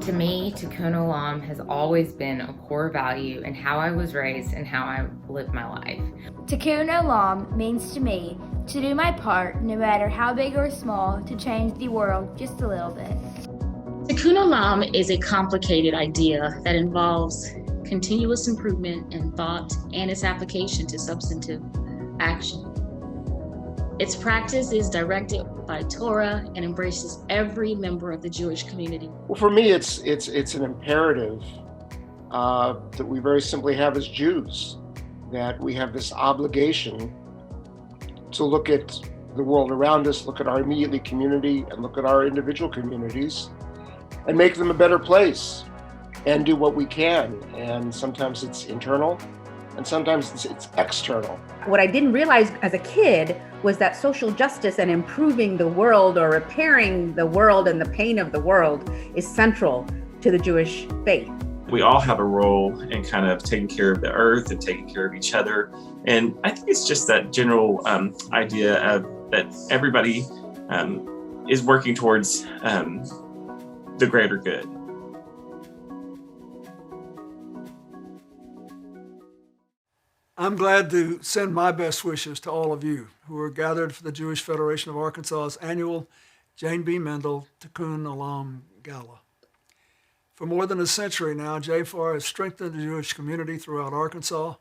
To me, Tikkun Olam has always been a core value in how I was raised and how I live my life. Tikkun Olam means to me to do my part, no matter how big or small, to change the world just a little bit. Tikkun Olam is a complicated idea that involves continuous improvement in thought and its application to substantive action. Its practice is directed by Torah and embraces every member of the Jewish community. Well, for me, it's an imperative that we very simply have as Jews, that we have this obligation to look at the world around us, look at our immediate community, and look at our individual communities, and make them a better place, and do what we can. And sometimes it's internal, and sometimes it's external. What I didn't realize as a kid was that social justice and improving the world or repairing the world and the pain of the world is central to the Jewish faith. We all have a role in kind of taking care of the earth and taking care of each other. And I think it's just that general idea of that everybody is working towards the greater good. I'm glad to send my best wishes to all of you who are gathered for the Jewish Federation of Arkansas's annual Jane B. Mendel Tikkun Olam Gala. For more than a century now, JFAR has strengthened the Jewish community throughout Arkansas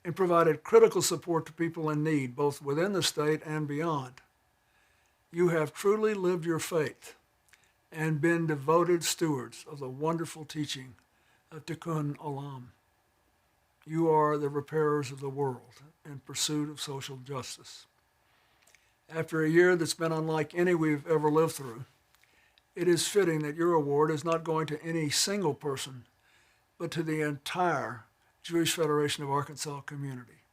and provided critical support to people in need, both within the state and beyond. You have truly lived your faith and been devoted stewards of the wonderful teaching of Tikkun Olam. You are the repairers of the world in pursuit of social justice. After a year that's been unlike any we've ever lived through, it is fitting that your award is not going to any single person, but to the entire Jewish Federation of Arkansas community.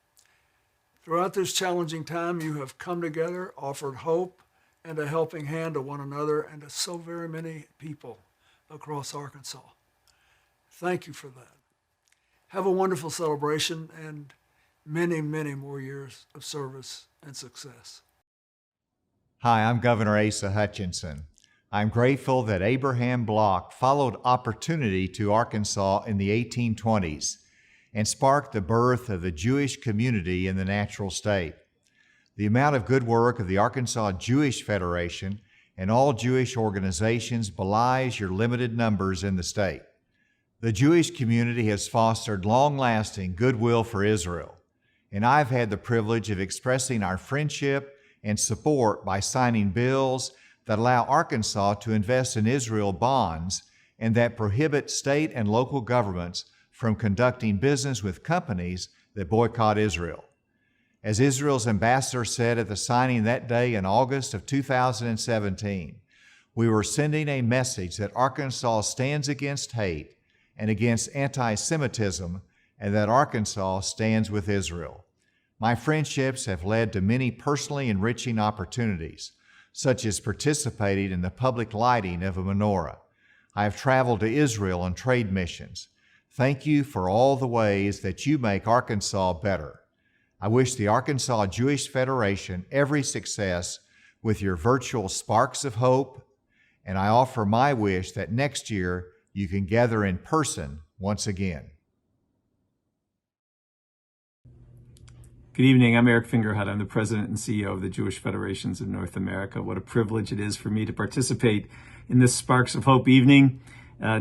Throughout this challenging time, you have come together, offered hope and a helping hand to one another and to so very many people across Arkansas. Thank you for that. Have a wonderful celebration and many, many more years of service and success. Hi, I'm Governor Asa Hutchinson. I'm grateful that Abraham Block followed opportunity to Arkansas in the 1820s and sparked the birth of the Jewish community in the natural state. The amount of good work of the Arkansas Jewish Federation and all Jewish organizations belies your limited numbers in the state. The Jewish community has fostered long-lasting goodwill for Israel, and I've had the privilege of expressing our friendship and support by signing bills that allow Arkansas to invest in Israel bonds and that prohibit state and local governments from conducting business with companies that boycott Israel. As Israel's ambassador said at the signing that day in August of 2017, we were sending a message that Arkansas stands against hate and against anti-Semitism, and that Arkansas stands with Israel. My friendships have led to many personally enriching opportunities, such as participating in the public lighting of a menorah. I have traveled to Israel on trade missions. Thank you for all the ways that you make Arkansas better. I wish the Arkansas Jewish Federation every success with your virtual Sparks of Hope, and I offer my wish that next year you can gather in person once again. Good evening. I'm Eric Fingerhut. I'm the president and CEO of the Jewish Federations of North America. What a privilege it is for me to participate in this Sparks of Hope evening,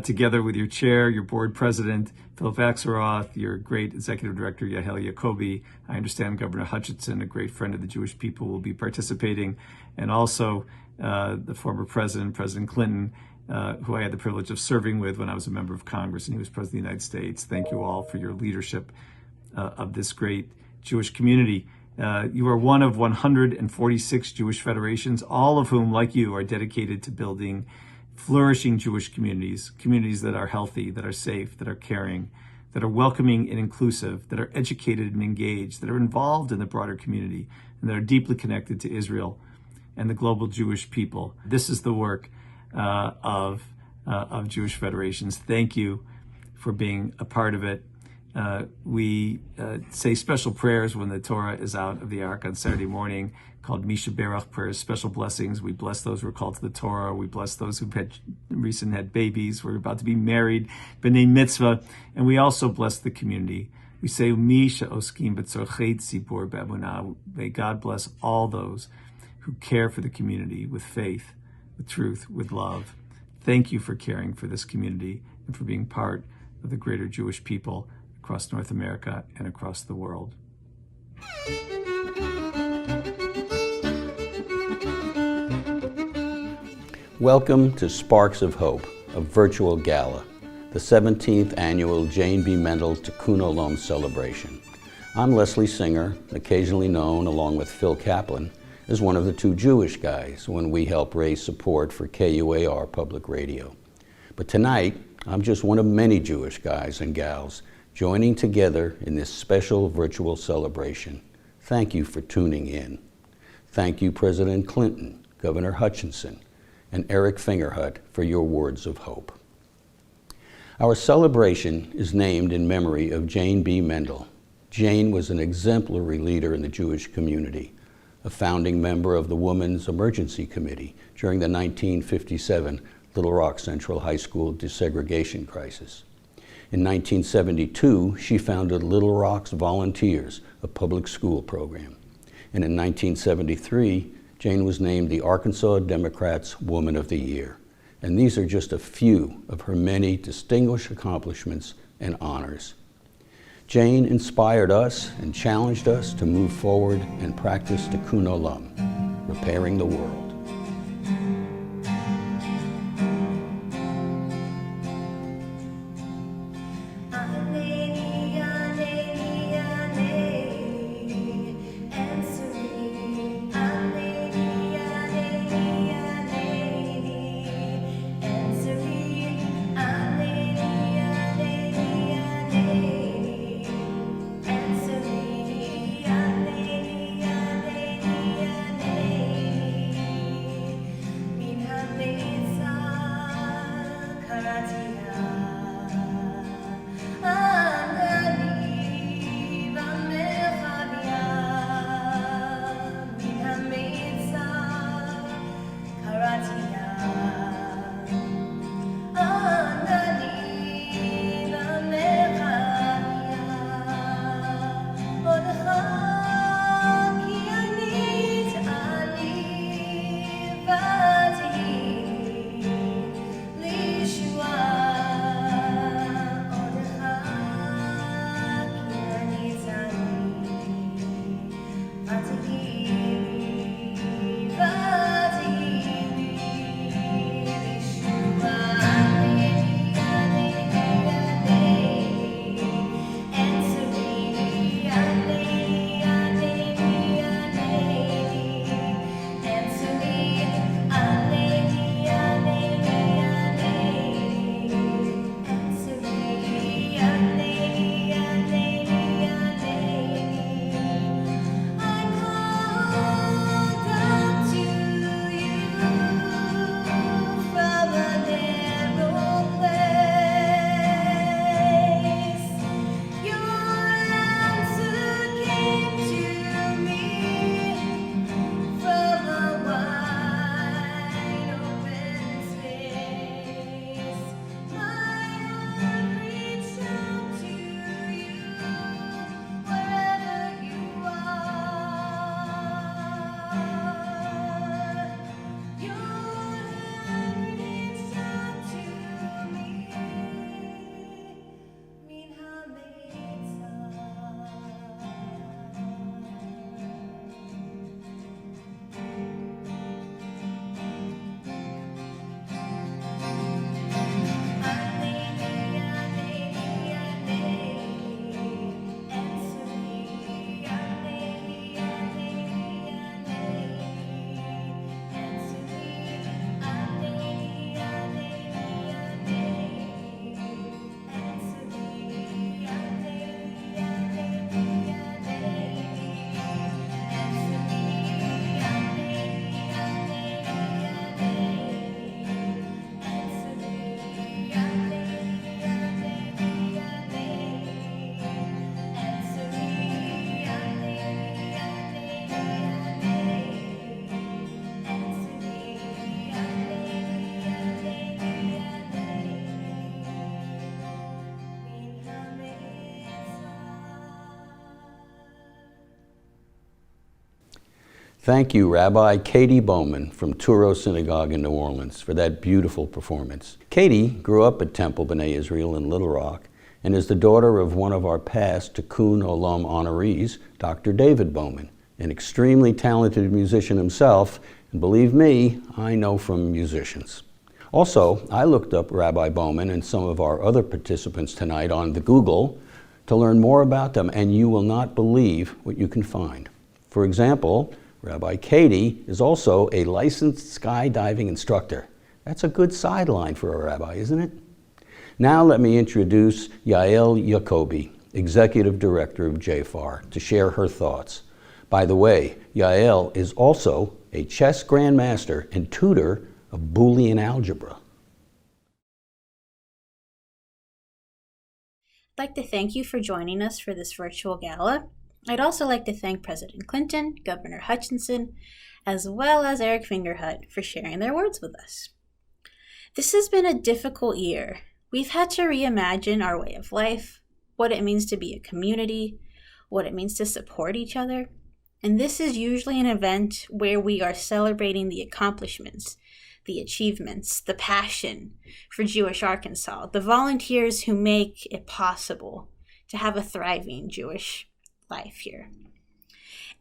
together with your chair, your board president, Philip Axelroth, your great executive director, Yael Yacobi. I understand Governor Hutchinson, a great friend of the Jewish people, will be participating, and also the former president, President Clinton, who I had the privilege of serving with when I was a member of Congress and he was President of the United States. Thank you all for your leadership of this great Jewish community. You are one of 146 Jewish federations, all of whom, like you, are dedicated to building flourishing Jewish communities, communities that are healthy, that are safe, that are caring, that are welcoming and inclusive, that are educated and engaged, that are involved in the broader community, and that are deeply connected to Israel and the global Jewish people. This is the work of Jewish federations. Thank you for being a part of it. We say special prayers when the Torah is out of the Ark on Saturday morning, called Misha Berach prayers, special blessings. We bless those who are called to the Torah. We bless those who've recently had babies. We're about to be married, b'nei mitzvah. And we also bless the community. We say, Misha oskim b'tzorchei tzibur be'emunah. May God bless all those who care for the community with faith, with truth, with love. Thank you for caring for this community and for being part of the greater Jewish people across North America and across the world. Welcome to Sparks of Hope, a virtual gala, the 17th annual Jane B. Mendel Tikkun Olam celebration. I'm Leslie Singer, occasionally known, along with Phil Kaplan, as one of the two Jewish guys when we help raise support for KUAR Public Radio. But tonight, I'm just one of many Jewish guys and gals joining together in this special virtual celebration. Thank you for tuning in. Thank you, President Clinton, Governor Hutchinson, and Eric Fingerhut for your words of hope. Our celebration is named in memory of Jane B. Mendel. Jane was an exemplary leader in the Jewish community, a founding member of the Women's Emergency Committee during the 1957 Little Rock Central High School desegregation crisis. In 1972, she founded Little Rock's Volunteers, a public school program. And in 1973, Jane was named the Arkansas Democrats Woman of the Year. And these are just a few of her many distinguished accomplishments and honors. Jane inspired us and challenged us to move forward and practice Tikkun Olam, repairing the world. Thank you, Rabbi Katie Bowman from Touro Synagogue in New Orleans, for that beautiful performance. Katie grew up at Temple B'nai Israel in Little Rock and is the daughter of one of our past Tikkun Olam honorees, Dr. David Bowman, an extremely talented musician himself, and believe me, I know from musicians. Also, I looked up Rabbi Bowman and some of our other participants tonight on the Google to learn more about them, and you will not believe what you can find. For example, Rabbi Katie is also a licensed skydiving instructor. That's a good sideline for a rabbi, isn't it? Now let me introduce Yael Yacobi, Executive Director of JFAR, to share her thoughts. By the way, Yael is also a chess grandmaster and tutor of Boolean algebra. I'd like to thank you for joining us for this virtual gala. I'd also like to thank President Clinton, Governor Hutchinson, as well as Eric Fingerhut for sharing their words with us. This has been a difficult year. We've had to reimagine our way of life, what it means to be a community, what it means to support each other. And this is usually an event where we are celebrating the accomplishments, the achievements, the passion for Jewish Arkansas, the volunteers who make it possible to have a thriving Jewish life here.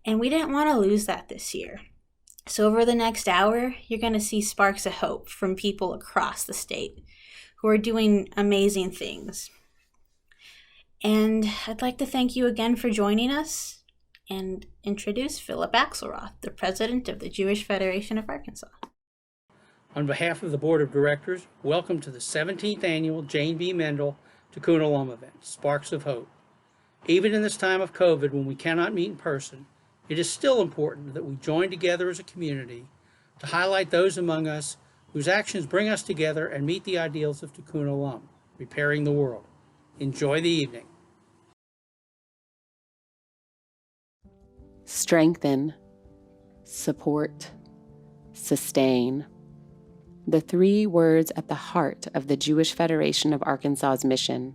And we didn't want to lose that this year. So over the next hour, you're going to see sparks of hope from people across the state who are doing amazing things. And I'd like to thank you again for joining us and introduce Philip Axelroth, the president of the Jewish Federation of Arkansas. On behalf of the Board of Directors, welcome to the 17th Annual Jane B. Mendel Tikkun Olam event, Sparks of Hope. Even in this time of COVID, when we cannot meet in person, it is still important that we join together as a community to highlight those among us whose actions bring us together and meet the ideals of Tikkun Olam, repairing the world. Enjoy the evening. Strengthen, support, sustain. The three words at the heart of the Jewish Federation of Arkansas's mission.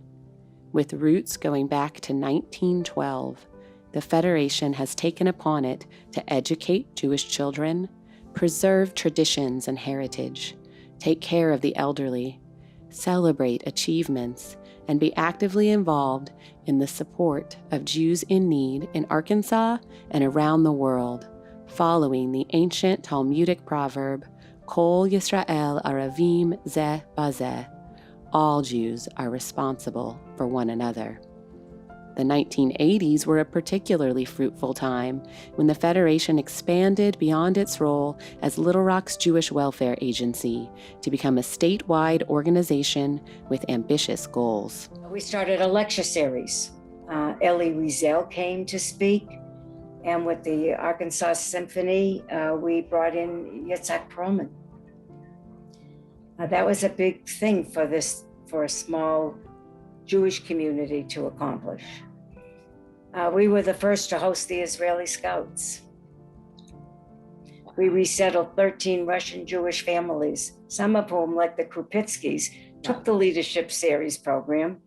With roots going back to 1912, the Federation has taken upon it to educate Jewish children, preserve traditions and heritage, take care of the elderly, celebrate achievements, and be actively involved in the support of Jews in need in Arkansas and around the world, following the ancient Talmudic proverb, Kol Yisrael Aravim Zeh Bazeh. All Jews are responsible for one another. The 1980s were a particularly fruitful time when the Federation expanded beyond its role as Little Rock's Jewish Welfare Agency to become a statewide organization with ambitious goals. We started a lecture series. Elie Wiesel came to speak, and with the Arkansas Symphony, we brought in Yitzhak Perlman. That was a big thing for a small Jewish community to accomplish. We were the first to host the Israeli Scouts. We resettled 13 Russian Jewish families, some of whom, like the Krupitskys, took the Leadership Series program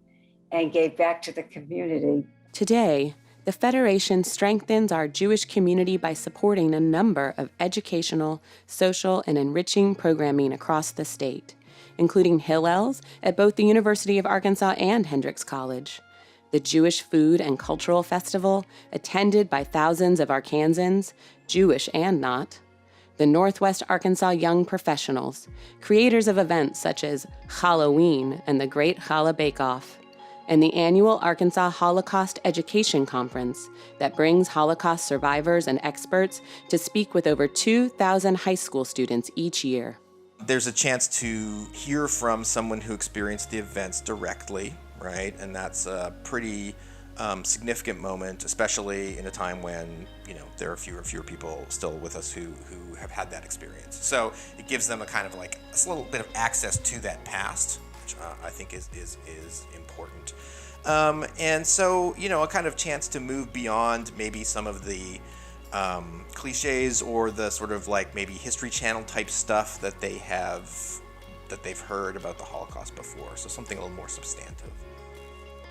and gave back to the community. Today, the Federation strengthens our Jewish community by supporting a number of educational, social, and enriching programming across the state, including Hillels at both the University of Arkansas and Hendrix College, the Jewish Food and Cultural Festival, attended by thousands of Arkansans, Jewish and not, the Northwest Arkansas Young Professionals, creators of events such as Halloween and the Great Challah Bake-Off, and the annual Arkansas Holocaust Education Conference that brings Holocaust survivors and experts to speak with over 2,000 high school students each year. There's a chance to hear from someone who experienced the events directly, right? And that's a pretty significant moment, especially in a time when, there are fewer and fewer people still with us who have had that experience. So it gives them a kind of like a little bit of access to that past, which I think is important. And so, a kind of chance to move beyond maybe some of the cliches or the sort of like maybe History Channel type stuff that they've heard about the Holocaust before. So something a little more substantive.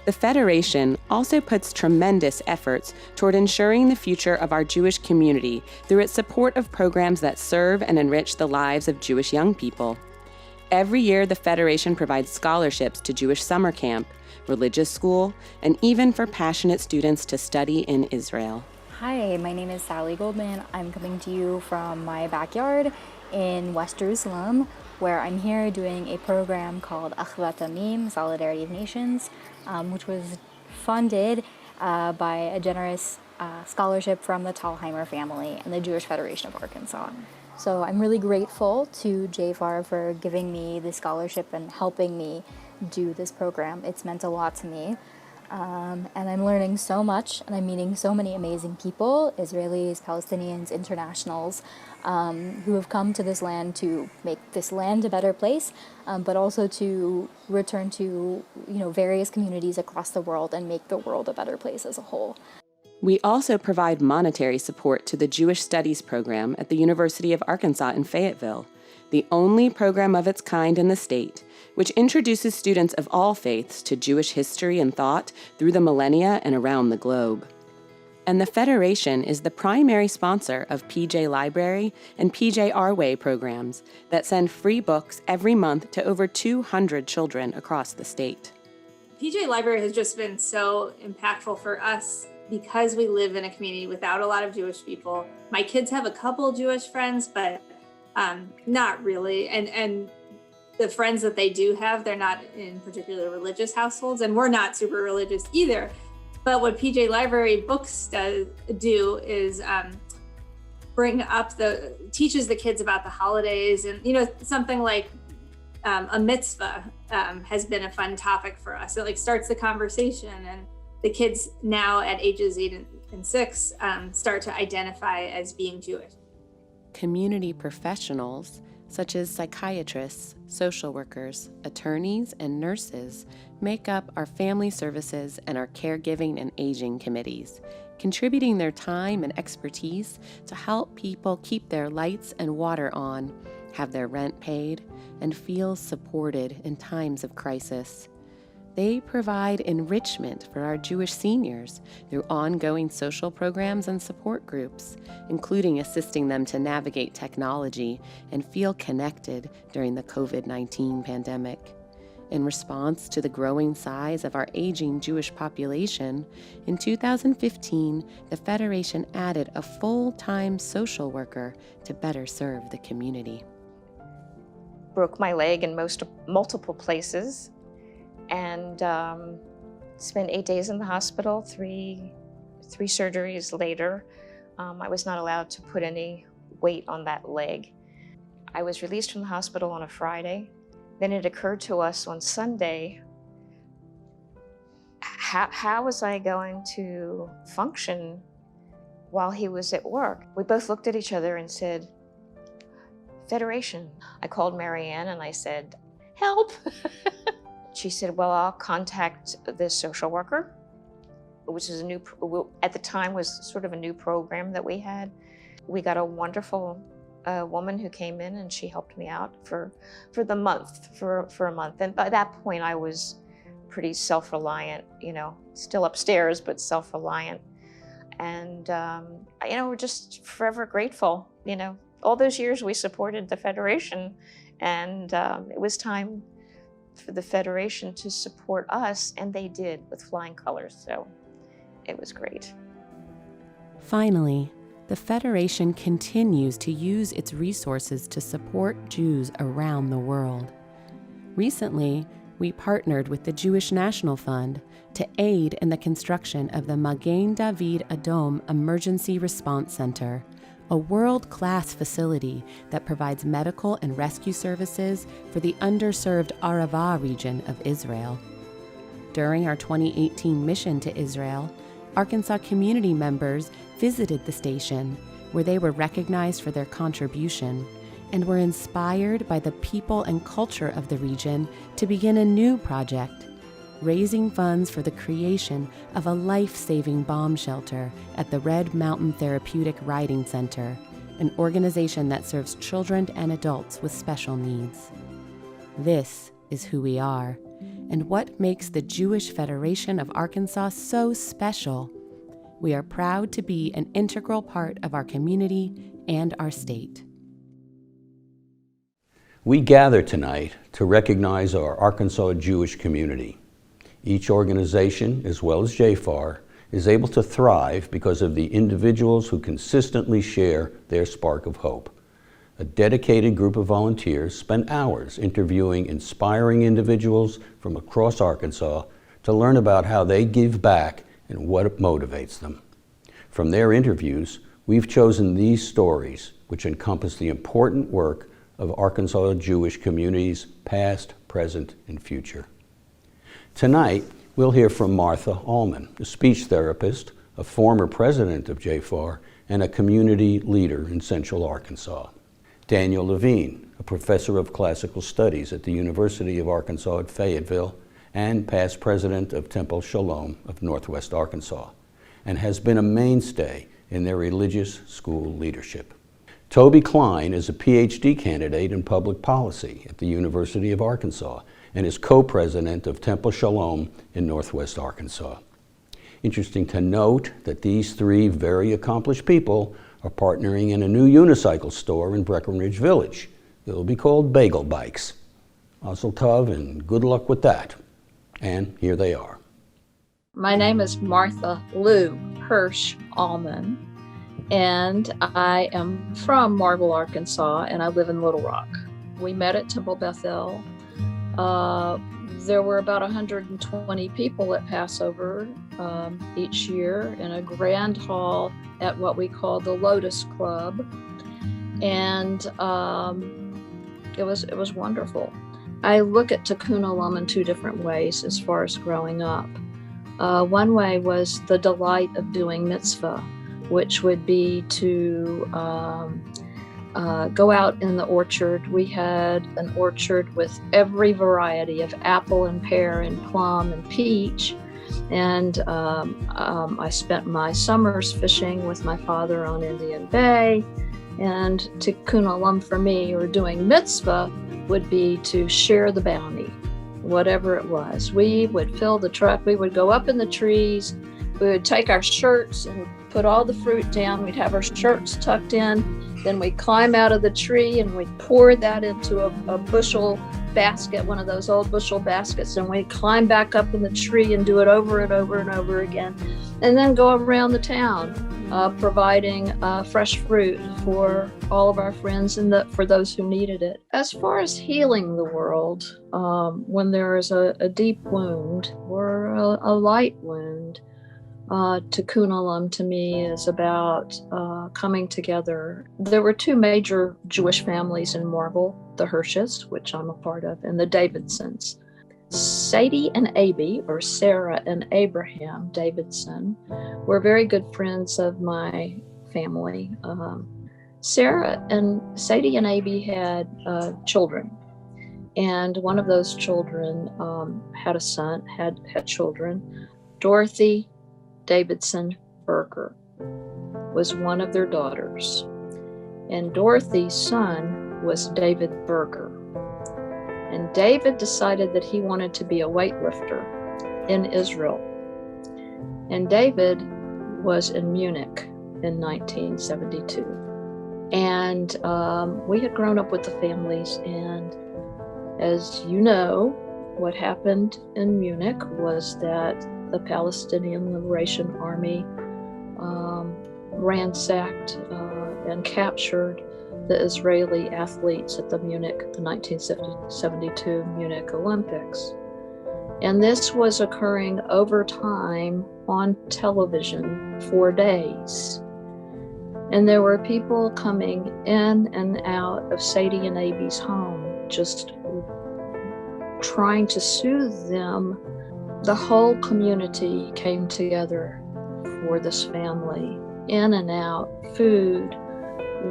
The Federation also puts tremendous efforts toward ensuring the future of our Jewish community through its support of programs that serve and enrich the lives of Jewish young people. Every year, the Federation provides scholarships to Jewish summer camp, religious school, and even for passionate students to study in Israel. Hi, my name is Sally Goldman. I'm coming to you from my backyard in West Jerusalem, where I'm here doing a program called Achvat Amim, Solidarity of Nations, which was funded by a generous scholarship from the Talheimer family and the Jewish Federation of Arkansas. So I'm really grateful to JFAR for giving me the scholarship and helping me do this program. It's meant a lot to me. And I'm learning so much, and I'm meeting so many amazing people, Israelis, Palestinians, internationals, who have come to this land to make this land a better place, but also to return to, various communities across the world and make the world a better place as a whole. We also provide monetary support to the Jewish Studies program at the University of Arkansas in Fayetteville, the only program of its kind in the state, which introduces students of all faiths to Jewish history and thought through the millennia and around the globe. And the Federation is the primary sponsor of PJ Library and PJ Our Way programs that send free books every month to over 200 children across the state. PJ Library has just been so impactful for us because we live in a community without a lot of Jewish people. My kids have a couple Jewish friends, but not really. And the friends that they do have, they're not in particularly religious households, and we're not super religious either. But what PJ Library books do is teaches the kids about the holidays, and something like a mitzvah has been a fun topic for us. It starts the conversation, and the kids now at ages 8 and 6 start to identify as being Jewish. Community professionals, such as psychiatrists, social workers, attorneys, and nurses, make up our family services and our caregiving and aging committees, contributing their time and expertise to help people keep their lights and water on, have their rent paid, and feel supported in times of crisis. They provide enrichment for our Jewish seniors through ongoing social programs and support groups, including assisting them to navigate technology and feel connected during the COVID-19 pandemic. In response to the growing size of our aging Jewish population, in 2015, the Federation added a full-time social worker to better serve the community. Broke my leg in multiple places, and spent 8 days in the hospital. Three surgeries later, I was not allowed to put any weight on that leg. I was released from the hospital on a Friday. Then it occurred to us on Sunday, how was I going to function while he was at work? We both looked at each other and said, Federation. I called Marianne and I said, help. She said, well, I'll contact the social worker, which is at the time was sort of a new program that we had. We got a wonderful woman who came in and she helped me out for a month. And by that point, I was pretty self-reliant, still upstairs, but self-reliant. And, we're just forever grateful. All those years we supported the Federation, and it was time for the Federation to support us, and they did with flying colors, so it was great. Finally, the Federation continues to use its resources to support Jews around the world. Recently, we partnered with the Jewish National Fund to aid in the construction of the Magen David Adom Emergency Response Center, a world-class facility that provides medical and rescue services for the underserved Arava region of Israel. During our 2018 mission to Israel, Arkansas community members visited the station, where they were recognized for their contribution and were inspired by the people and culture of the region to begin a new project, raising funds for the creation of a life-saving bomb shelter at the Red Mountain Therapeutic Riding Center, an organization that serves children and adults with special needs. This is who we are, and what makes the Jewish Federation of Arkansas so special. We are proud to be an integral part of our community and our state. We gather tonight to recognize our Arkansas Jewish community. Each organization, as well as JFAR, is able to thrive because of the individuals who consistently share their spark of hope. A dedicated group of volunteers spend hours interviewing inspiring individuals from across Arkansas to learn about how they give back and what motivates them. From their interviews, we've chosen these stories, which encompass the important work of Arkansas Jewish communities, past, present, and future. Tonight, we'll hear from Martha Allman, a speech therapist, a former president of JFAR, and a community leader in Central Arkansas. Daniel Levine, a professor of classical studies at the University of Arkansas at Fayetteville, and past president of Temple Shalom of Northwest Arkansas, and has been a mainstay in their religious school leadership. Toby Klein is a PhD candidate in public policy at the University of Arkansas and is co-president of Temple Shalom in Northwest Arkansas. Interesting to note that these three very accomplished people are partnering in a new unicycle store in Breckenridge Village. It'll be called Bagel Bikes. Mazel tov and good luck with that. And here they are. My name is Martha Lou Hirsch Allman, and I am from Marble, Arkansas, and I live in Little Rock. We met at Temple Bethel. There were about 120 people at Passover each year in a grand hall at what we call the Lotus Club, and it was wonderful. I look at Tikkun Olam in two different ways as far as growing up. One way was the delight of doing mitzvah, which would be to go out in the orchard. We had an orchard with every variety of apple and pear and plum and peach. And I spent my summers fishing with my father on Indian Bay. And Tikkun Olam for me, or doing mitzvah, would be to share the bounty, whatever it was. We would fill the truck, we would go up in the trees, we would take our shirts and put all the fruit down, we'd have our shirts tucked in, then we'd climb out of the tree and we'd pour that into a bushel basket, one of those old bushel baskets, and we'd climb back up in the tree and do it over and over and over again, and then go around the town providing fresh fruit for all of our friends and for those who needed it. As far as healing the world, when there is a deep wound or a light wound, Tikkun Olam to me is about coming together. There were two major Jewish families in Marble, the Hirsches, which I'm a part of, and the Davidsons. Sadie and Abby, or Sarah and Abraham Davidson, were very good friends of my family. Sadie and Abby had children, and one of those children had a son, had children. Dorothy Davidson Berger was one of their daughters, and Dorothy's son was David Berger. And David decided that he wanted to be a weightlifter in Israel. And David was in Munich in 1972. And we had grown up with the families, and as you know, what happened in Munich was that the Palestinian Liberation Army ransacked and captured the Israeli athletes at the 1972 Munich Olympics. And this was occurring over time on television for days. And there were people coming in and out of Sadie and Abby's home, just trying to soothe them. The whole community came together for this family, in and out, food,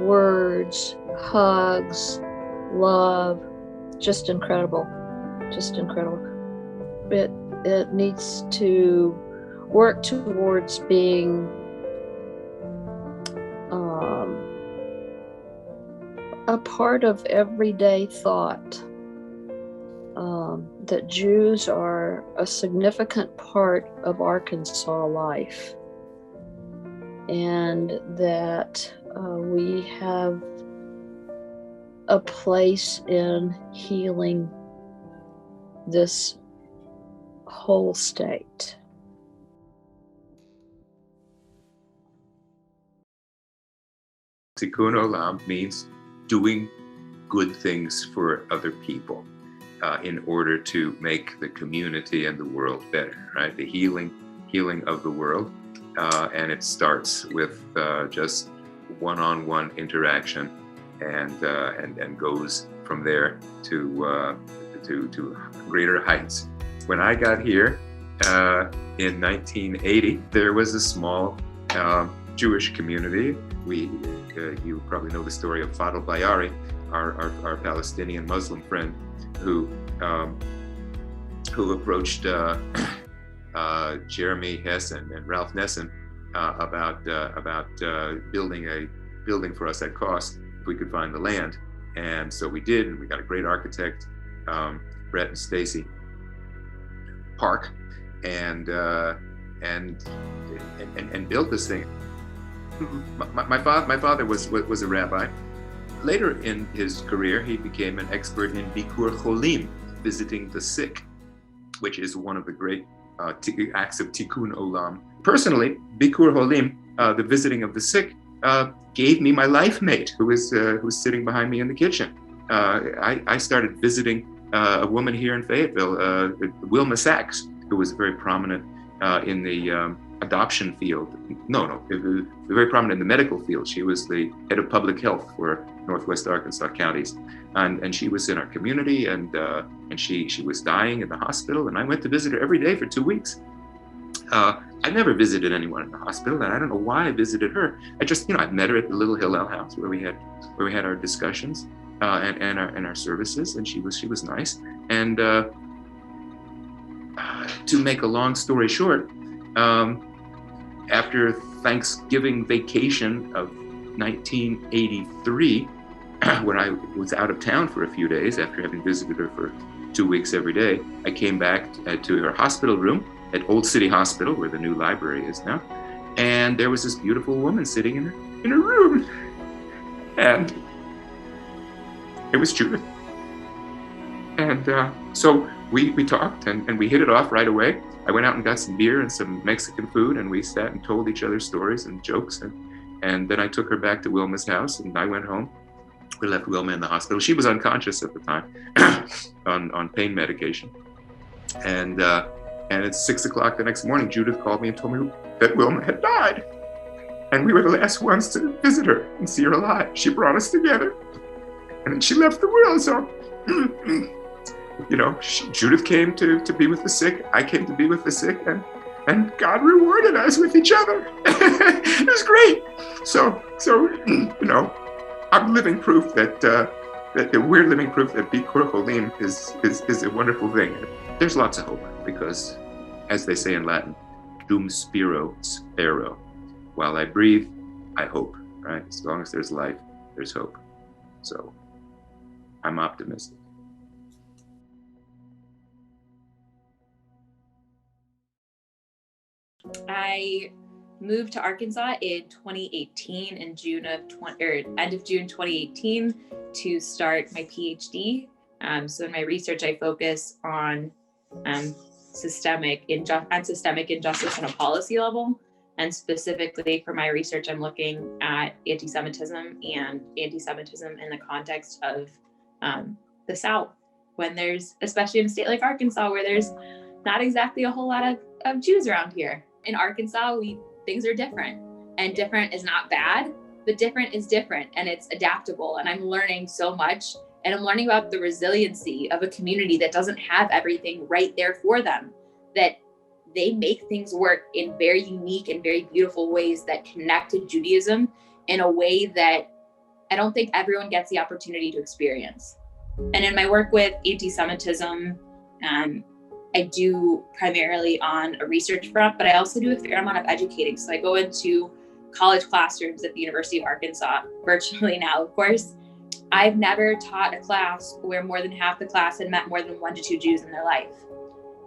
words, hugs, love, just incredible, just incredible. It needs to work towards being a part of everyday thought. that Jews are a significant part of Arkansas life, and that we have a place in healing this whole state. Tikkun Olam means doing good things for other people in order to make the community and the world better, right? The healing of the world. And it starts with just one-on-one interaction and goes from there to greater heights. When I got here in 1980, there was a small Jewish community. You probably know the story of Fadl Bayari, our Palestinian Muslim friend, who approached Jeremy Hess and Ralph Nessen about building a building for us at cost if we could find the land. And so we did, and we got a great architect, Brett and Stacy Park, and built this thing. My father was a rabbi. Later in his career, he became an expert in Bikur Cholim, visiting the sick, which is one of the great acts of Tikkun Olam. Personally, Bikur Cholim, the visiting of the sick, gave me my life mate, who was sitting behind me in the kitchen. I started visiting a woman here in Fayetteville, Wilma Sachs, who was very prominent in the adoption field. Very prominent in the medical field. She was the head of public health for Northwest Arkansas counties, and she was in our community, and she was dying in the hospital, and I went to visit her every day for 2 weeks. I never visited anyone in the hospital, and I don't know why I visited her. I met her at the little Hillel house where we had our discussions and our services, and she was nice. And to make a long story short, after Thanksgiving vacation of 1983, when I was out of town for a few days after having visited her for 2 weeks every day, I came back to her hospital room at Old City Hospital, where the new library is now, and there was this beautiful woman sitting in her room, and it was Judith. And so we talked, and we hit it off right away. I went out and got some beer and some Mexican food, and we sat and told each other stories and jokes, and then I took her back to Wilma's house, and I went home. We left Wilma in the hospital. She was unconscious at the time on pain medication. And at 6 o'clock the next morning, Judith called me and told me that Wilma had died. And we were the last ones to visit her and see her alive. She brought us together, and then she left the world. So, Judith came to be with the sick. I came to be with the sick, and God rewarded us with each other. It was great. So I'm living proof that we're living proof that Bikur Cholim is a wonderful thing. There's lots of hope because, as they say in Latin, dum spiro spero. While I breathe, I hope, right? As long as there's life, there's hope. So I'm optimistic. I moved to Arkansas in 2018, in end of June 2018, to start my PhD. So in my research, I focus on systemic injustice on a policy level. And specifically for my research, I'm looking at anti-Semitism and anti-Semitism in the context of the South, when there's, especially in a state like Arkansas, where there's not exactly a whole lot of Jews around here. In Arkansas, things are different, and different is not bad, but different is different, and it's adaptable. And I'm learning so much, and I'm learning about the resiliency of a community that doesn't have everything right there for them, that they make things work in very unique and very beautiful ways that connect to Judaism in a way that I don't think everyone gets the opportunity to experience. And in my work with anti-Semitism, I do primarily on a research front, but I also do a fair amount of educating. So I go into college classrooms at the University of Arkansas, virtually now, of course, I've never taught a class where more than half the class had met more than 1 to 2 Jews in their life.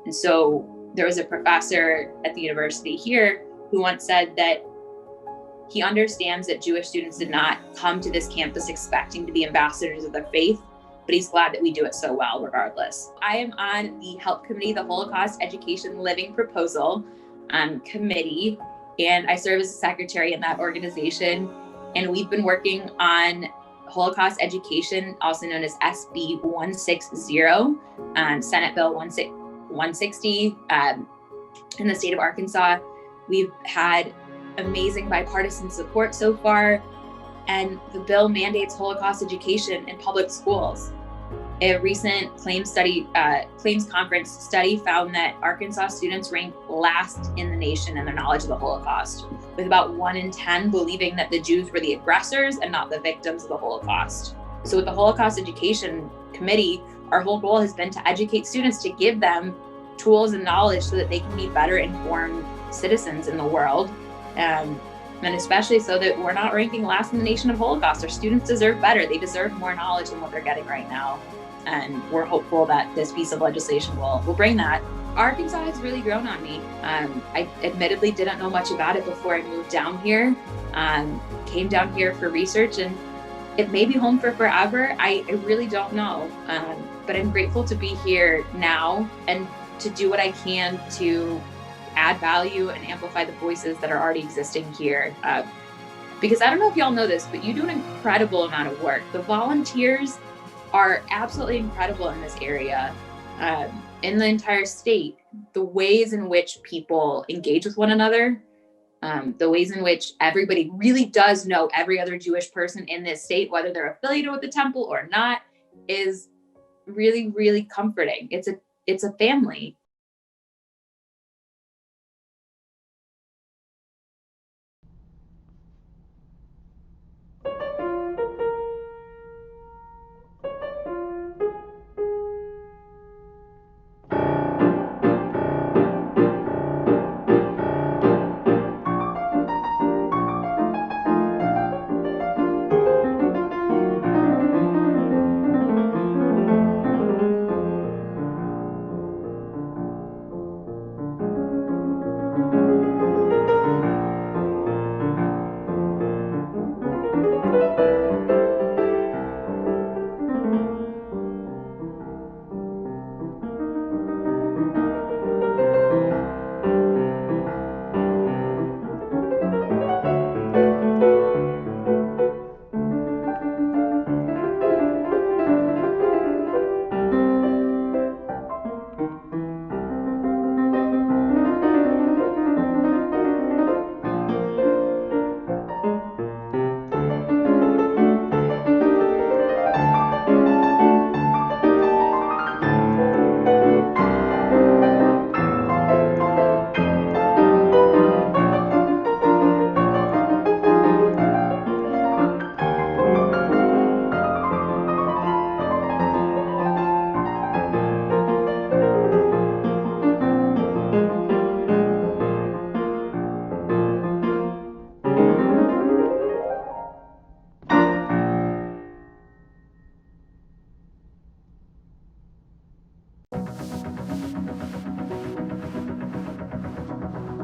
And so there was a professor at the university here who once said that he understands that Jewish students did not come to this campus expecting to be ambassadors of their faith, but he's glad that we do it so well regardless. I am on the HELP committee, the Holocaust Education Living Proposal committee, and I serve as a secretary in that organization. And we've been working on Holocaust education, also known as SB 160, Senate Bill 160 in the state of Arkansas. We've had amazing bipartisan support so far, and the bill mandates Holocaust education in public schools. A recent claims conference study found that Arkansas students rank last in the nation in their knowledge of the Holocaust, with about 1 in 10 believing that the Jews were the aggressors and not the victims of the Holocaust. So with the Holocaust Education Committee, our whole goal has been to educate students, to give them tools and knowledge so that they can be better informed citizens in the world. And especially so that we're not ranking last in the nation of Holocaust. Our students deserve better. They deserve more knowledge than what they're getting right now. And we're hopeful that this piece of legislation will bring that. Arkansas has really grown on me. I admittedly didn't know much about it before I moved down here. Came down here for research, and it may be home for forever. I really don't know. But I'm grateful to be here now and to do what I can to add value and amplify the voices that are already existing here. Because I don't know if y'all know this, but you do an incredible amount of work. The volunteers are absolutely incredible in this area. In the entire state, the ways in which people engage with one another, the ways in which everybody really does know every other Jewish person in this state, whether they're affiliated with the temple or not, is really, really comforting. It's a family.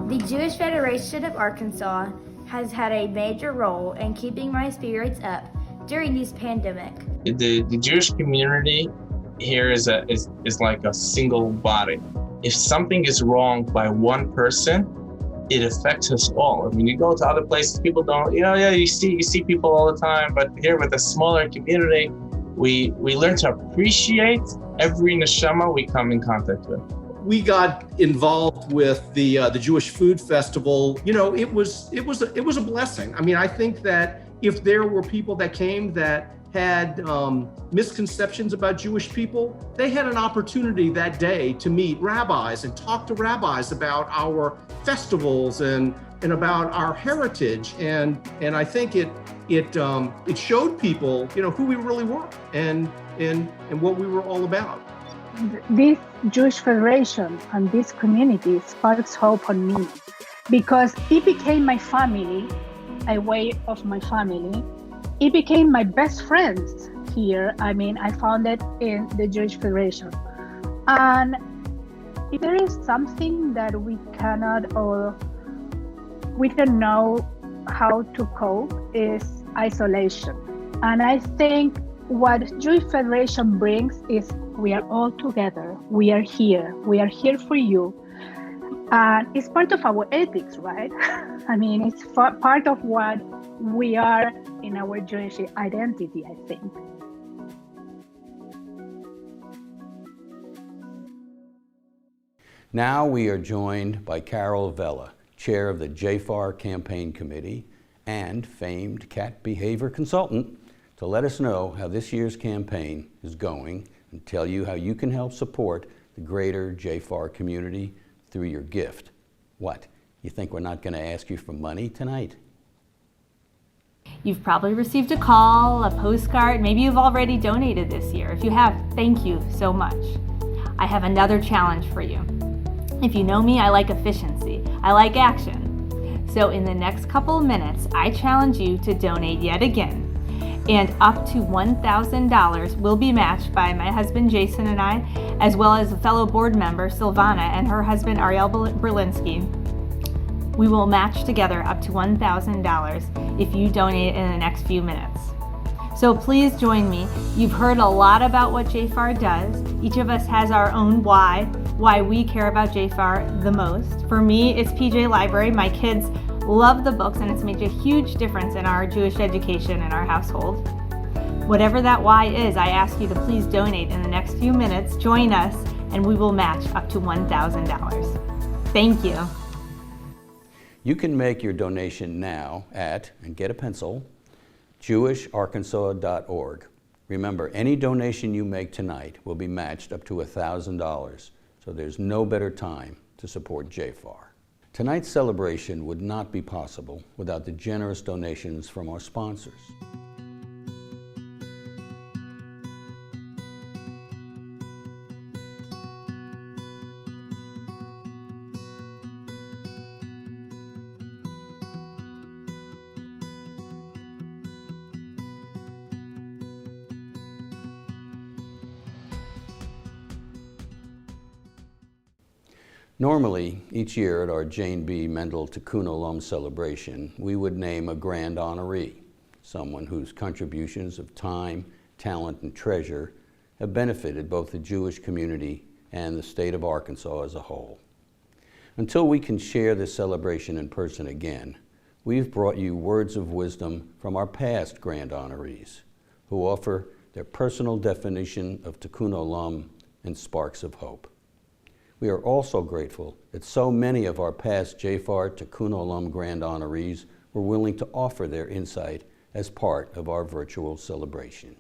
The Jewish Federation of Arkansas has had a major role in keeping my spirits up during this pandemic. The Jewish community here is like a single body. If something is wrong by one person, it affects us all. I mean, you go to other places, people don't, you see people all the time, but here with a smaller community, we learn to appreciate every neshama we come in contact with. We got involved with the Jewish Food Festival. It was a blessing. I mean, I think that if there were people that came that had misconceptions about Jewish people, they had an opportunity that day to meet rabbis and talk to rabbis about our festivals and about our heritage. And I think it showed people, who we really were and what we were all about. This Jewish Federation and this community sparks hope on me because it became my family, a way of my family. It became my best friends here. I mean, I found it in the Jewish Federation. And if there is something that we cannot or we don't know how to cope is isolation. And I think what Jewish Federation brings is we are all together. We are here. We are here for you. And it's part of our ethics, right? I mean, it's part of what we are in our Jewish identity, I think. Now we are joined by Carol Vella, chair of the JFAR Campaign Committee and famed cat behavior consultant, to let us know how this year's campaign is going and tell you how you can help support the greater JFAR community through your gift. What? You think we're not going to ask you for money tonight? You've probably received a call, a postcard, maybe you've already donated this year. If you have, thank you so much. I have another challenge for you. If you know me, I like efficiency. I like action. So in the next couple of minutes, I challenge you to donate yet again. And up to $1,000 will be matched by my husband Jason and I, as well as a fellow board member Silvana and her husband Ariel Berlinski. We will match together up to $1,000 if you donate in the next few minutes. So please join me. You've heard a lot about what JFAR does. Each of us has our own why we care about JFAR the most. For me, it's PJ Library. My kids love the books and it's made a huge difference in our Jewish education in our household. Whatever that why is, I ask you to please donate in the next few minutes. Join us and we will match up to $1,000. Thank you. You can make your donation now at, and get a pencil, jewisharkansas.org. Remember, any donation you make tonight will be matched up to $1,000, so there's no better time to support JFAR. Tonight's celebration would not be possible without the generous donations from our sponsors. Normally, each year at our Jane B. Mendel Tikkun Olam celebration, we would name a grand honoree, someone whose contributions of time, talent, and treasure have benefited both the Jewish community and the state of Arkansas as a whole. Until we can share this celebration in person again, we've brought you words of wisdom from our past grand honorees, who offer their personal definition of Tikkun Olam and sparks of hope. We are also grateful that so many of our past JFAR Tikkun Olam Grand Honorees were willing to offer their insight as part of our virtual celebration.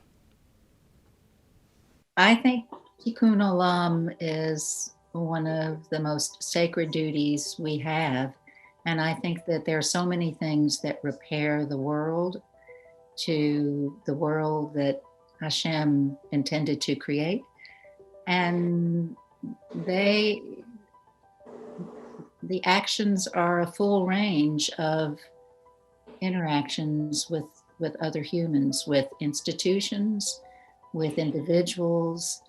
I think Tikkun Olam is one of the most sacred duties we have. And I think that there are so many things that repair the world to the world that Hashem intended to create. And the actions are a full range of interactions with other humans, with institutions, with individuals.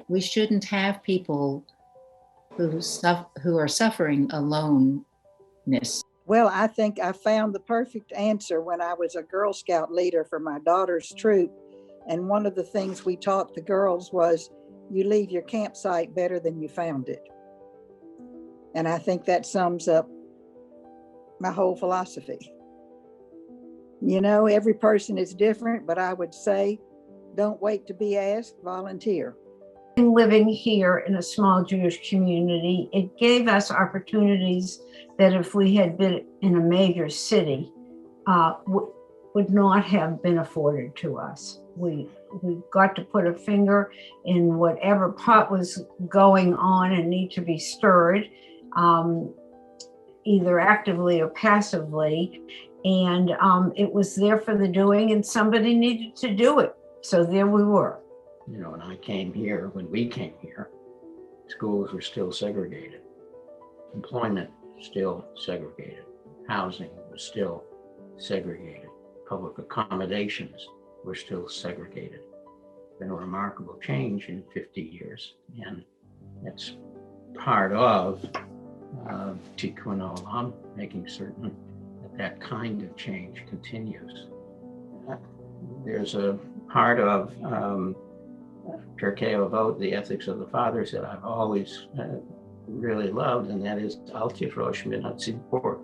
We shouldn't have people who are suffering aloneness. Well, I think I found the perfect answer when I was a Girl Scout leader for my daughter's troop. And one of the things we taught the girls was, you leave your campsite better than you found it. And I think that sums up my whole philosophy. You know, every person is different, but I would say, don't wait to be asked, volunteer. Living here in a small Jewish community, it gave us opportunities that if we had been in a major city, would not have been afforded to us. We got to put a finger in whatever pot was going on and need to be stirred, either actively or passively. And it was there for the doing, and somebody needed to do it. So there we were. You know, when I came here, when we came here, schools were still segregated. Employment still segregated. Housing was still segregated. Public accommodations we're still segregated. It's been a remarkable change in 50 years, and that's part of Tikkun Olam, making certain that that kind of change continues. There's a part of Pirkei Avot, the ethics of the fathers, that I've always really loved, and that is Al Tifrosh min hatzibur.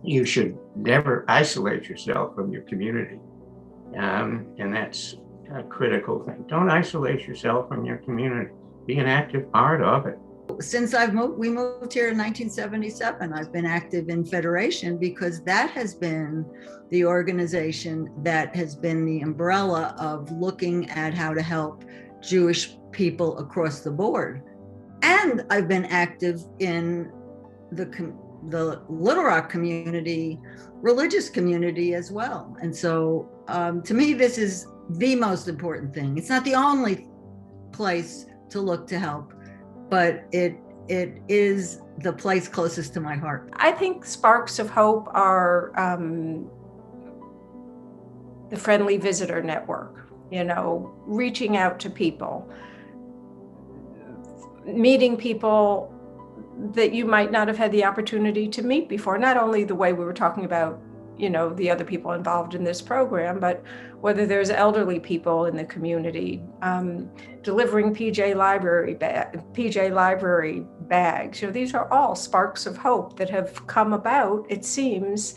You should never isolate yourself from your community, and that's a critical thing. Don't isolate yourself from your community. Be an active part of it. Since we moved here in 1977, I've been active in Federation because that has been the organization that has been the umbrella of looking at how to help Jewish people across the board. And I've been active in the Little Rock community, religious community as well. And so to me, this is the most important thing. It's not the only place to look to help, but it is the place closest to my heart. I think Sparks of Hope are the Friendly Visitor Network, reaching out to people, meeting people that you might not have had the opportunity to meet before. Not only the way we were talking about, the other people involved in this program, but whether there's elderly people in the community, delivering PJ Library bags. These are all sparks of hope that have come about, it seems,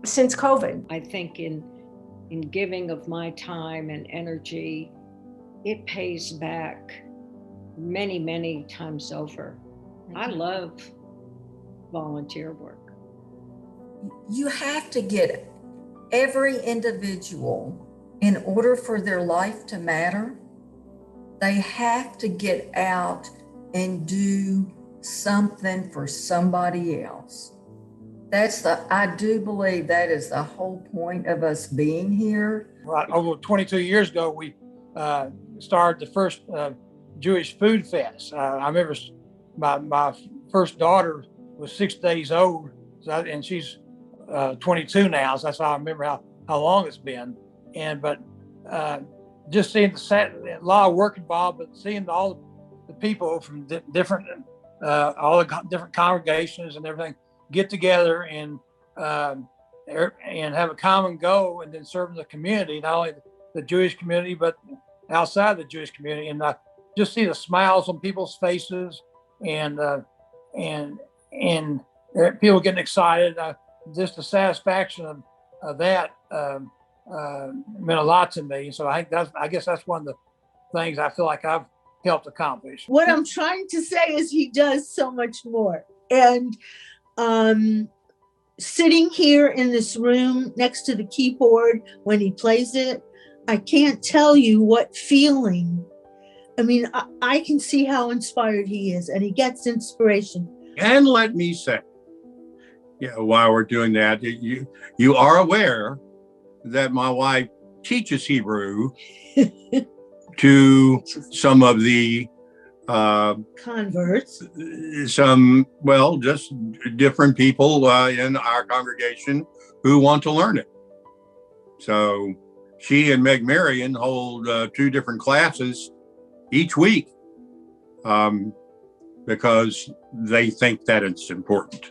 since COVID. I think in giving of my time and energy, it pays back many, many times over. I love volunteer work. You have to get every individual, in order for their life to matter, they have to get out and do something for somebody else. I do believe that is the whole point of us being here. Right, over 22 years ago, we started the first Jewish Food Fest. I remember my first daughter was 6 days old, and she's 22 now, so that's how I remember how long it's been. But just seeing a lot of work involved, but seeing all the people from different, all the different congregations and everything get together and have a common goal, and then serving the community, not only the Jewish community, but outside the Jewish community, and just see the smiles on people's faces, and people getting excited. Just the satisfaction of that meant a lot to me. So I guess that's one of the things I feel like I've helped accomplish. What I'm trying to say is he does so much more. And sitting here in this room next to the keyboard when he plays it, I can't tell you what feeling. I mean, I can see how inspired he is, and he gets inspiration. And let me say, while we're doing that, you are aware that my wife teaches Hebrew to some of the converts, just different people in our congregation who want to learn it. So she and Meg Marion hold 2 different classes each week because they think that it's important.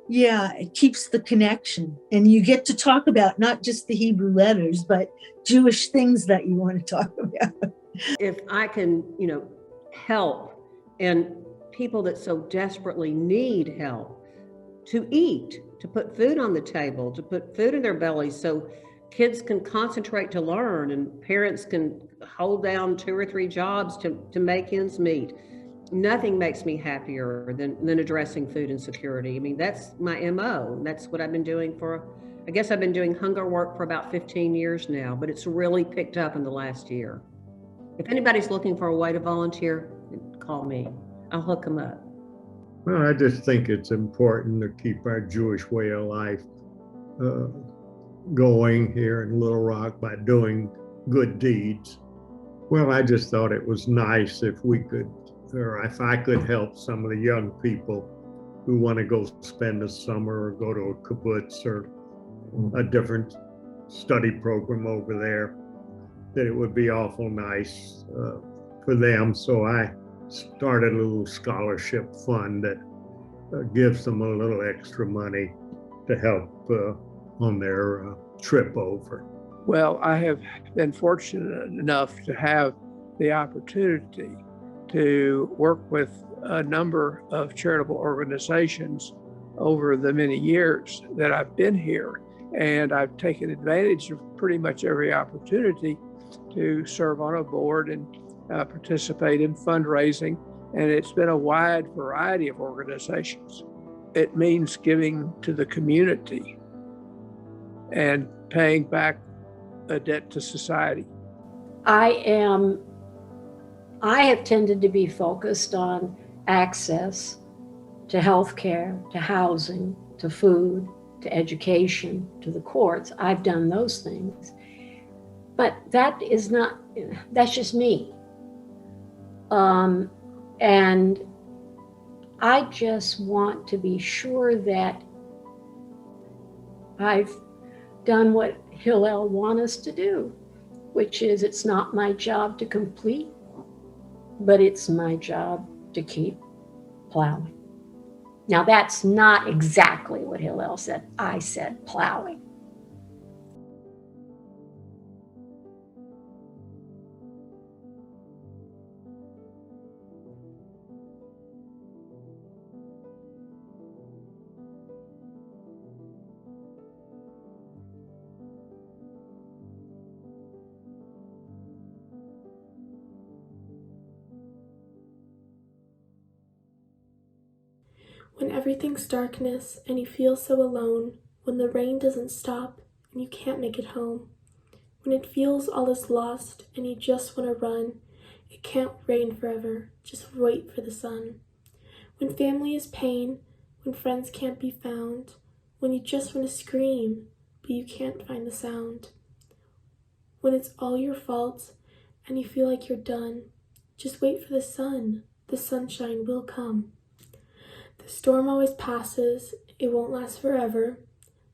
Yeah, it keeps the connection, and you get to talk about not just the Hebrew letters, but Jewish things that you want to talk about. If I can, help, and people that so desperately need help to eat, to put food on the table, to put food in their bellies so kids can concentrate to learn and parents can hold down 2 or 3 jobs to make ends meet. Nothing makes me happier than addressing food insecurity. I mean, that's my MO. That's what I've been doing I guess I've been doing hunger work for about 15 years now, but it's really picked up in the last year. If anybody's looking for a way to volunteer, call me. I'll hook them up. Well, I just think it's important to keep our Jewish way of life going here in Little Rock by doing good deeds. Well, I just thought it was nice if if I could help some of the young people who want to go spend the summer or go to a kibbutz or a different study program over there, that it would be awful nice for them. So I started a little scholarship fund that gives them a little extra money to help on their trip over. Well, I have been fortunate enough to have the opportunity to work with a number of charitable organizations over the many years that I've been here. And I've taken advantage of pretty much every opportunity to serve on a board and participate in fundraising. And it's been a wide variety of organizations. It means giving to the community and paying back a debt to society. I have tended to be focused on access to healthcare, to housing, to food, to education, to the courts. I've done those things. But that's just me. And I just want to be sure that I've done what Hillel wants us to do, which is it's not my job to complete, but it's my job to keep plowing. Now, that's not exactly what Hillel said. I said plowing. When everything's darkness and you feel so alone, when the rain doesn't stop and you can't make it home, when it feels all is lost and you just want to run, it can't rain forever, just wait for the sun. When family is pain, when friends can't be found, when you just want to scream, but you can't find the sound. When it's all your fault and you feel like you're done, just wait for the sun, the sunshine will come. The storm always passes, it won't last forever.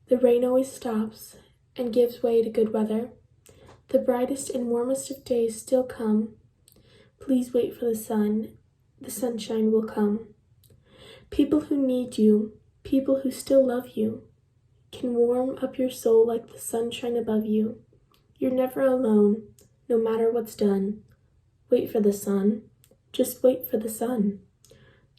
The rain always stops and gives way to good weather. The brightest and warmest of days still come. Please wait for the sunshine will come. People who need you, people who still love you, can warm up your soul like the sunshine above you. You're never alone, no matter what's done. Wait for the sun, just wait for the sun.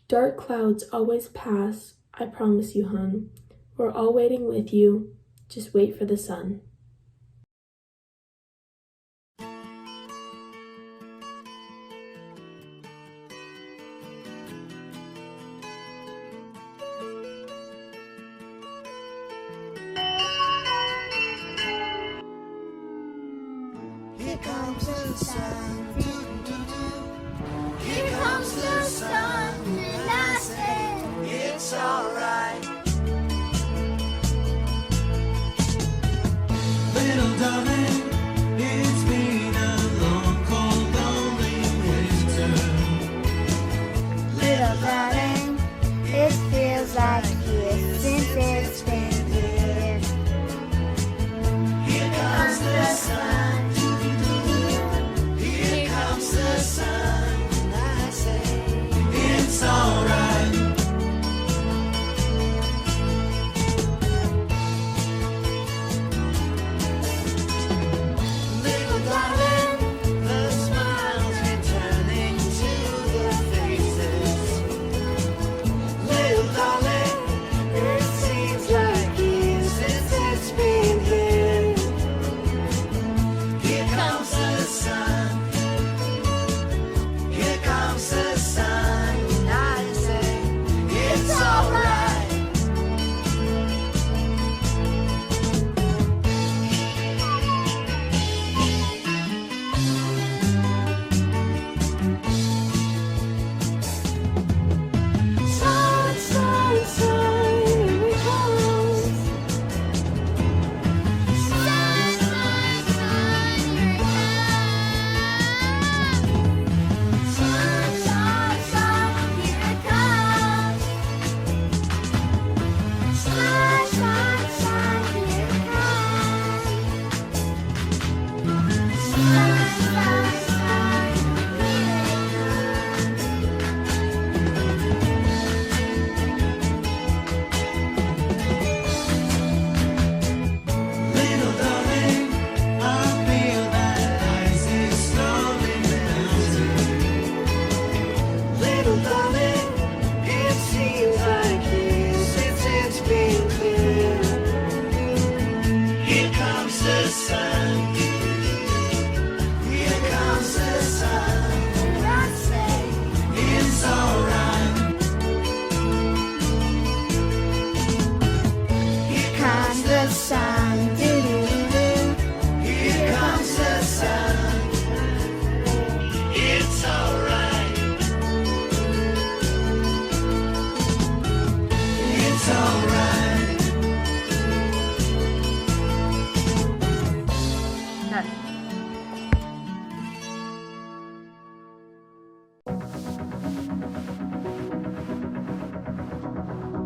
Dark clouds always pass, I promise you, hon. We're all waiting with you, just wait for the sun. Here comes the sun, here comes the sun, and I say it's alright. Little darling, it's been a long, cold, lonely winter. Little darling, it feels like years since it's been here. Here comes the sun. The sun, and I say it's alright.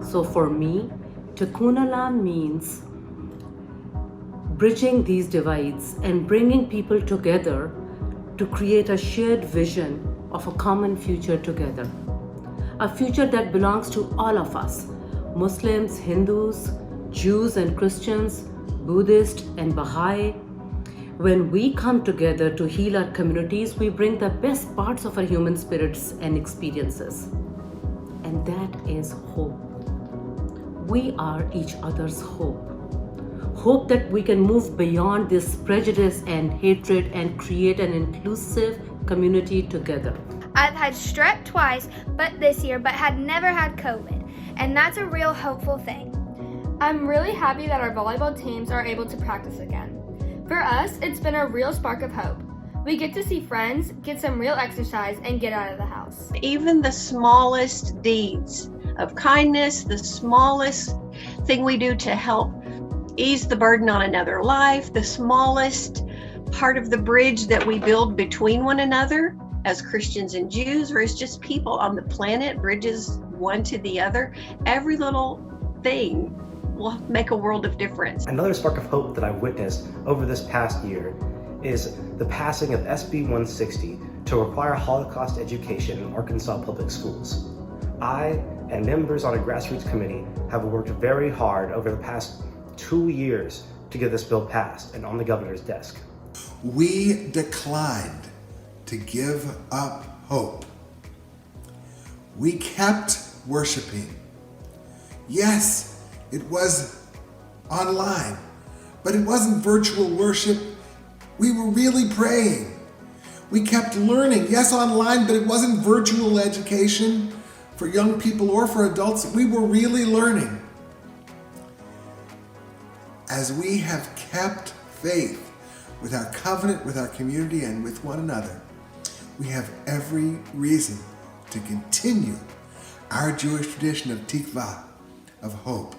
So for me, Tikkun Olam means bridging these divides and bringing people together to create a shared vision of a common future together. A future that belongs to all of us, Muslims, Hindus, Jews and Christians, Buddhists and Baha'i. When we come together to heal our communities, we bring the best parts of our human spirits and experiences. And that is hope. We are each other's hope. Hope that we can move beyond this prejudice and hatred and create an inclusive community together. I've had strep twice this year, but had never had COVID, and that's a real hopeful thing. I'm really happy that our volleyball teams are able to practice again. For us, it's been a real spark of hope. We get to see friends, get some real exercise, and get out of the house. Even the smallest deeds of kindness, the smallest thing we do to help ease the burden on another life, the smallest part of the bridge that we build between one another as Christians and Jews, or as just people on the planet, bridges one to the other, every little thing will make a world of difference. Another spark of hope that I've witnessed over this past year is the passing of SB 160 to require Holocaust education in Arkansas public schools. I and members on a grassroots committee have worked very hard over the past 2 years to get this bill passed and on the governor's desk. We declined to give up hope. We kept worshiping. Yes, it was online, but it wasn't virtual worship. We were really praying. We kept learning. Yes, online, but it wasn't virtual education for young people or for adults. We were really learning. As we have kept faith with our covenant, with our community, and with one another, we have every reason to continue our Jewish tradition of tikva, of hope,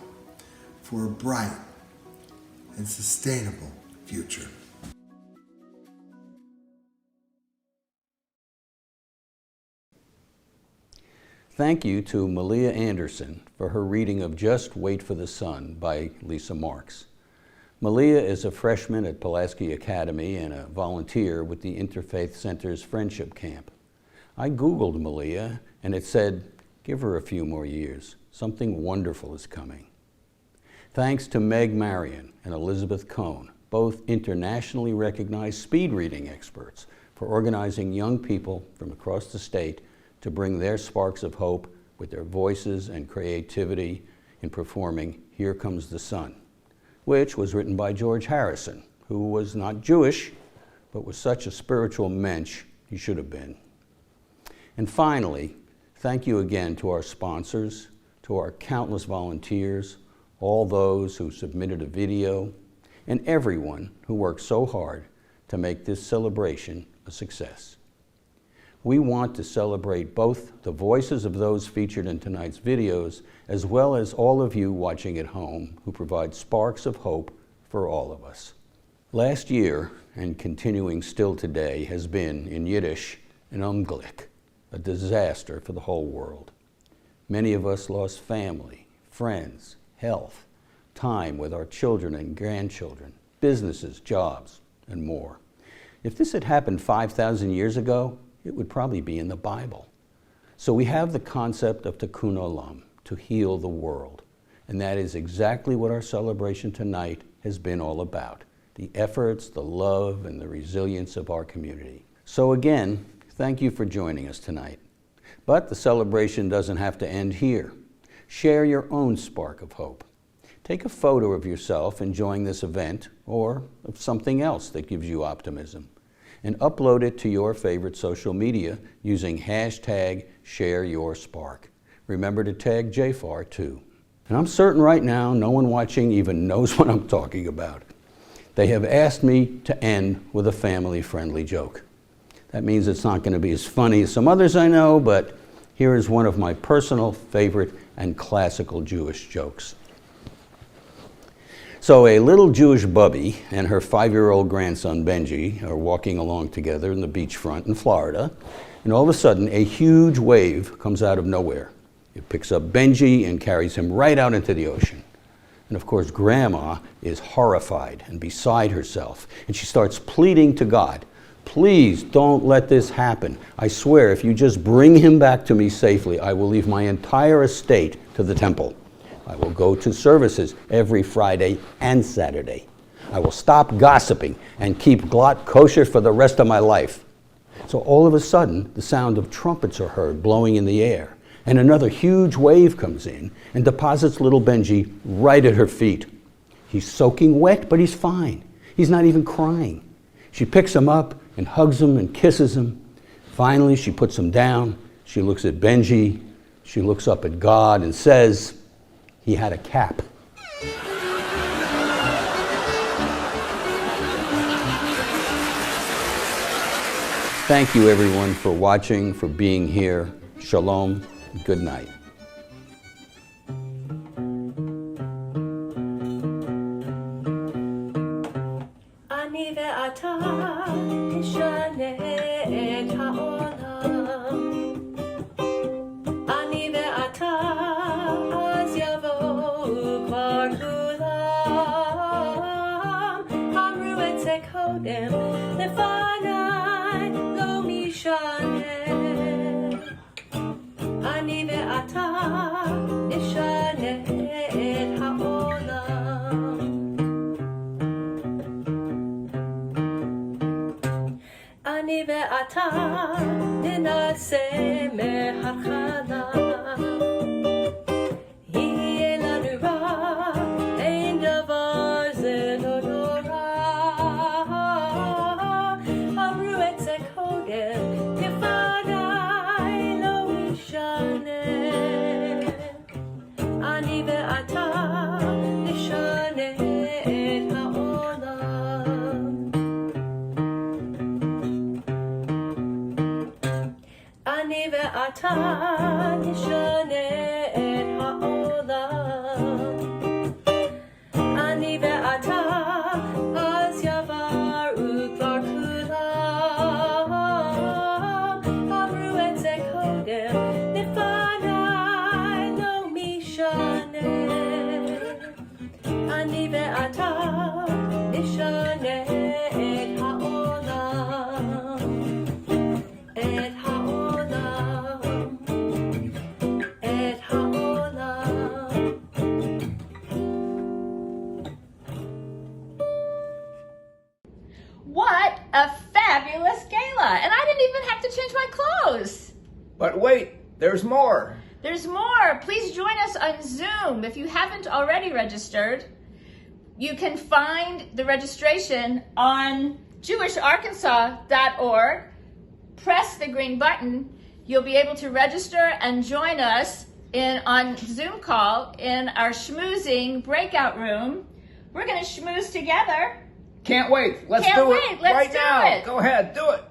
for a bright and sustainable future. Thank you to Malia Anderson for her reading of Just Wait for the Sun by Lisa Marks. Malia is a freshman at Pulaski Academy and a volunteer with the Interfaith Center's Friendship Camp. I Googled Malia and it said, give her a few more years. Something wonderful is coming. Thanks to Meg Marion and Elizabeth Cohn, both internationally recognized speed reading experts, for organizing young people from across the state to bring their sparks of hope with their voices and creativity in performing Here Comes the Sun, which was written by George Harrison, who was not Jewish, but was such a spiritual mensch he should have been. And finally, thank you again to our sponsors, to our countless volunteers, all those who submitted a video, and everyone who worked so hard to make this celebration a success. We want to celebrate both the voices of those featured in tonight's videos, as well as all of you watching at home who provide sparks of hope for all of us. Last year, and continuing still today, has been, in Yiddish, an unglück, a disaster for the whole world. Many of us lost family, friends, health, time with our children and grandchildren, businesses, jobs, and more. If this had happened 5,000 years ago, it would probably be in the Bible. So we have the concept of Tikkun Olam, to heal the world. And that is exactly what our celebration tonight has been all about. The efforts, the love, and the resilience of our community. So again, thank you for joining us tonight. But the celebration doesn't have to end here. Share your own spark of hope. Take a photo of yourself enjoying this event or of something else that gives you optimism, and upload it to your favorite social media using hashtag #ShareYourSpark. Remember to tag JFAR too. And I'm certain right now no one watching even knows what I'm talking about. They have asked me to end with a family-friendly joke. That means it's not going to be as funny as some others I know, but here is one of my personal favorite and classical Jewish jokes. So a little Jewish bubby and her 5-year-old grandson Benji are walking along together in the beachfront in Florida, and all of a sudden a huge wave comes out of nowhere. He picks up Benji and carries him right out into the ocean. And of course, Grandma is horrified and beside herself. And she starts pleading to God, please don't let this happen. I swear, if you just bring him back to me safely, I will leave my entire estate to the temple. I will go to services every Friday and Saturday. I will stop gossiping and keep glot kosher for the rest of my life. So all of a sudden, the sound of trumpets are heard blowing in the air. And another huge wave comes in and deposits little Benji right at her feet. He's soaking wet, but he's fine. He's not even crying. She picks him up and hugs him and kisses him. Finally, she puts him down. She looks at Benji. She looks up at God and says, he had a cap. Thank you, everyone, for watching, for being here. Shalom. Good night. אני ואתה נשנה את העולם. אני ואתה אז יבואו כבר כולם. אמרו את זה קודם לפניי לא משנה. אני ואתה נשנה את העולם. אני ואתה ננסה מההתחלה. יהיה לנו רע, אין דבר זה לא נורא. אמרו את זה קודם לפניי לא משנה. אני ואתה נשנה את העולם. אני ואתה נשנה את העולם. אני ואתה אז יבואו כבר כולם. אמרו את זה קודם לפניי לא משנה. אני ואתה נשנה את העולם. את העולם. את העולם. What a fabulous gala! And I didn't even have to change my clothes. But wait, there's more. There's more. Please join us on Zoom. If you haven't already registered, you can find the registration on JewishArkansas.org. Press the green button. You'll be able to register and join us on Zoom call in our schmoozing breakout room. We're going to schmooze together. Can't wait. Let's Can't do wait. it Let's right do now. it. Go ahead, do it.